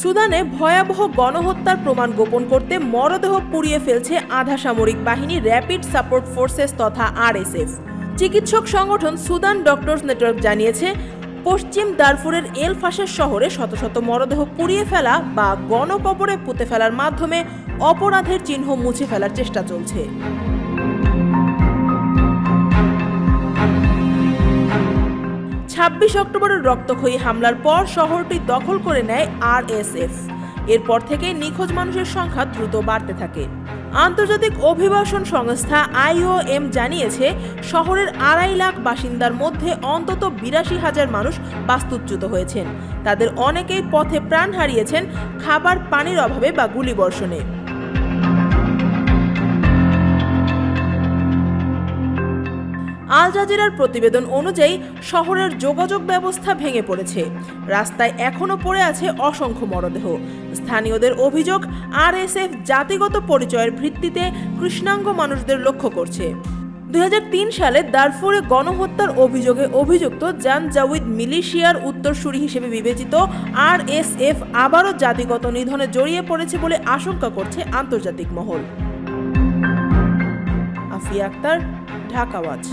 সুদানে ভয়াবহ গণহত্যার প্রমাণ গোপন করতে মরদেহ পুড়িয়ে ফেলছে আধা সামরিক বাহিনী র্যাপিড সাপোর্ট ফোর্সেস তথা আরএসএফ। চিকিৎসক সংগঠন সুদান ডক্টরস নেটওয়ার্ক জানিয়েছে, পশ্চিম দারফুরের এল ফাশের শহরে শত শত মরদেহ পুড়িয়ে ফেলা বা গণকবরে পুঁতে ফেলার মাধ্যমে অপরাধের চিহ্ন মুছে ফেলার চেষ্টা চলছে। 26 অক্টোবরের রক্তক্ষয়ী হামলার পর শহরটি দখল করে নেয় আরএসএফ। এরপর থেকে নিখোঁজ মানুষের সংখ্যা দ্রুত বাড়তে থাকে। আন্তর্জাতিক অভিবাসন সংস্থা IOM জানিয়েছে, শহরের 2.5 লাখ বাসিন্দার মধ্যে অন্তত 82,000 মানুষ বাস্তুচ্যুত হয়েছেন। তাদের অনেকেই পথে প্রাণ হারিয়েছেন খাবার পানির অভাবে বা গুলিবর্ষণে। আল জাজিরার প্রতিবেদন অনুযায়ী শহরের যোগাযোগ ব্যবস্থা ভেঙে পড়েছে। রাস্তায় এখনো পড়ে আছে অসংখ্য মরদেহ। স্থানীয়দের অভিযোগ, আরএসএফ জাতিগত পরিচয়ের ভিত্তিতে কৃষ্ণাঙ্গ মানুষদের লক্ষ্য করছে। 2003 সালে দারফুরে গণহত্যার অভিযোগে অভিযুক্ত জানজাউইদ মিলিশিয়ার উত্তরসূরি হিসেবে বিবেচিত আরএসএফ আবারও জাতিগত নিধনে জড়িয়ে পড়েছে বলে আশঙ্কা করছে আন্তর্জাতিক মহল। আফিয়া আক্তার, ঢাকা ওয়াচ।